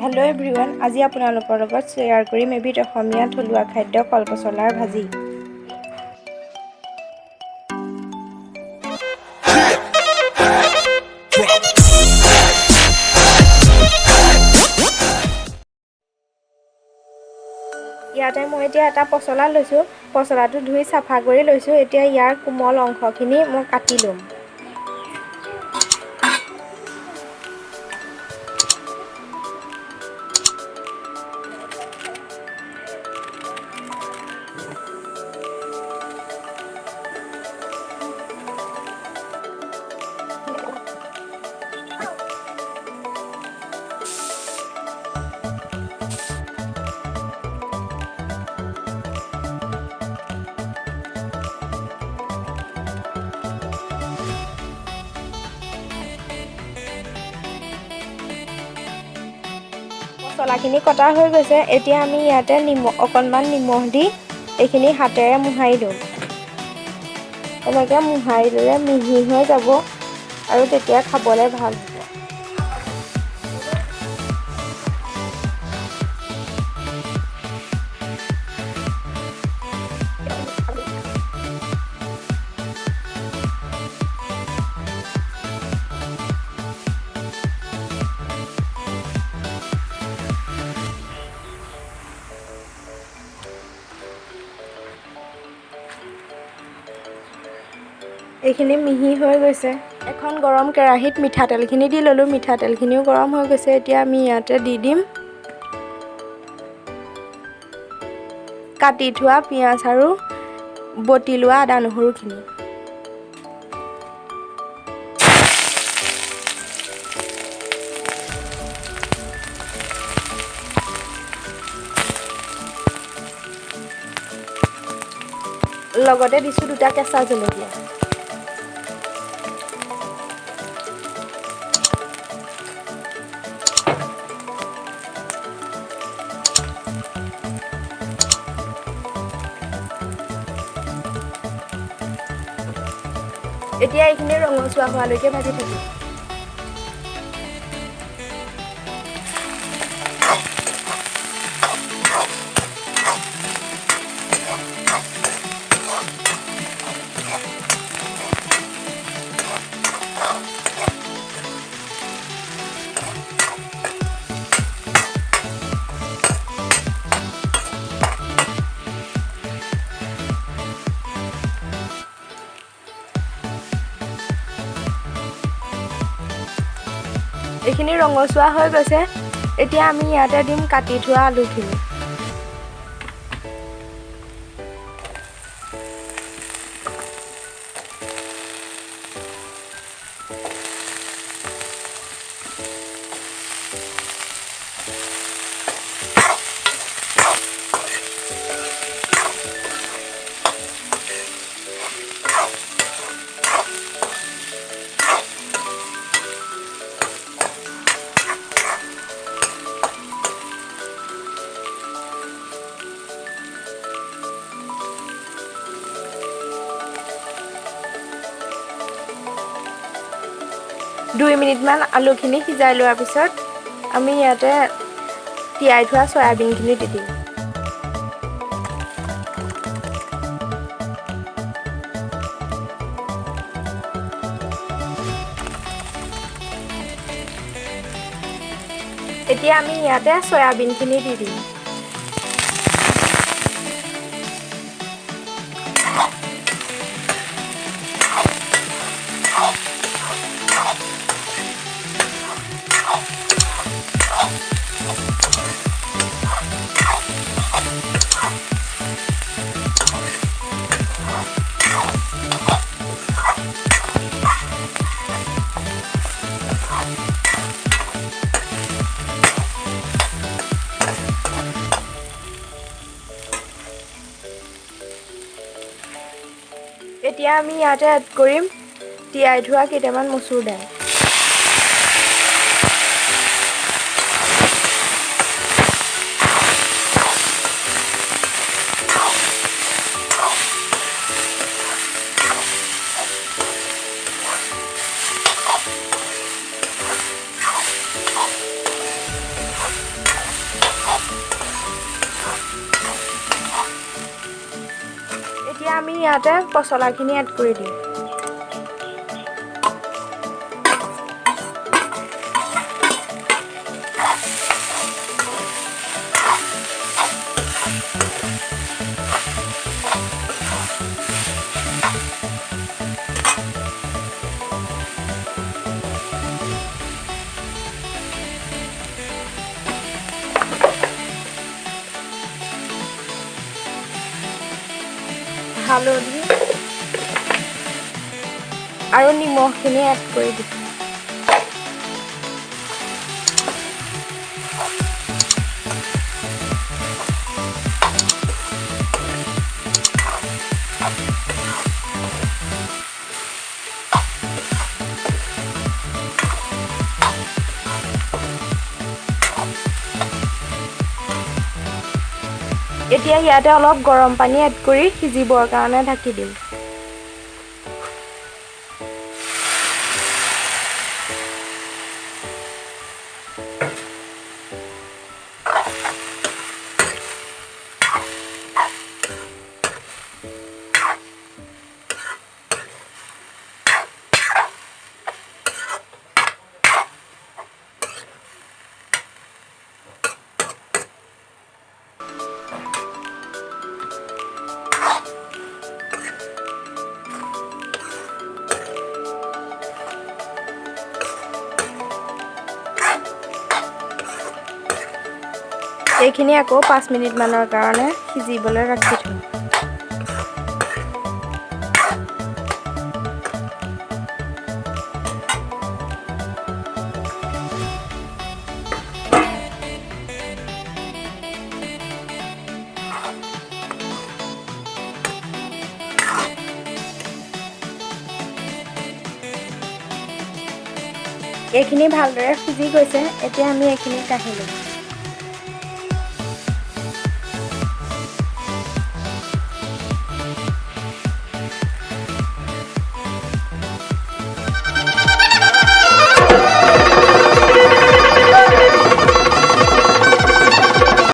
Hello' everyone, আজি আপোনালোকৰ লগত শ্বেয়াৰ কৰিম এবিধ অসমীয়া থলুৱা খাদ্য কলপচলাৰ ভাজি। ইয়াতে মই এতিয়া এটা পচলা লৈছোঁ। পচলাটো ধুই চাফা কৰি লৈছোঁ। এতিয়া ইয়াৰ কোমল অংশখিনি মই কাটি ল'ম। মছলাখিনি কটা হৈ গৈছে। এতিয়া আমি ইয়াতে অকণমান নিমখ দি এইখিনি হাতেৰে মোহাৰি দিওঁ। এনেকৈ মোহাৰি দিলে মিহি হৈ যাব আৰু তেতিয়া খাবলৈ ভাল হ'ব। এইখিনি মিহি হৈ গৈছে। এখন গৰম কেৰাহীত মিঠাতেলখিনি দি ল'লোঁ। মিঠাতেলখিনিও গৰম হৈ গৈছে। এতিয়া আমি ইয়াতে দি দিম কাটি থোৱা পিঁয়াজ আৰু বটি লোৱা আদা নহৰুখিনি। লগতে দিছোঁ 2টা কেঁচা জলকীয়া। এতিয়া এইখিনি ৰঙচুৱা হোৱালৈকে ভাজি থাকিম। এইখিনি ৰঙচুৱা হৈ গৈছে। এতিয়া আমি ইয়াতে দিম কাটি থোৱা আলুখিনি। দুই মিনিটমান আলুখিনি সিজাই লোৱাৰ পিছত আমি ইয়াতে তিয়াই থোৱা চয়াবিনখিনি দি দিম। এতিয়া আমি ইয়াতে চয়াবিনখিনি দি দিম। এতিয়া আমি ইয়াতে এড কৰিম তিয়াই থোৱা কেইটামান মচুৰ দাইল। আমি ইয়াতে পচলাখিনি এড কৰি দিম। হালধি আৰু নিমখখিনি এড কৰি দিম। এতিয়া ইয়াতে অলপ গৰম পানী এড কৰি সিজিবৰ কাৰণে ঢাকি দিম। এইখিনি আকৌ 5 মিনিট মানৰ কাৰণে সিজিবলৈ ৰাখি থম। এইখিনি ভালদৰে সিজি গৈছে, এতিয়া আমি এইখিনি কাঢ়ি ল'ম।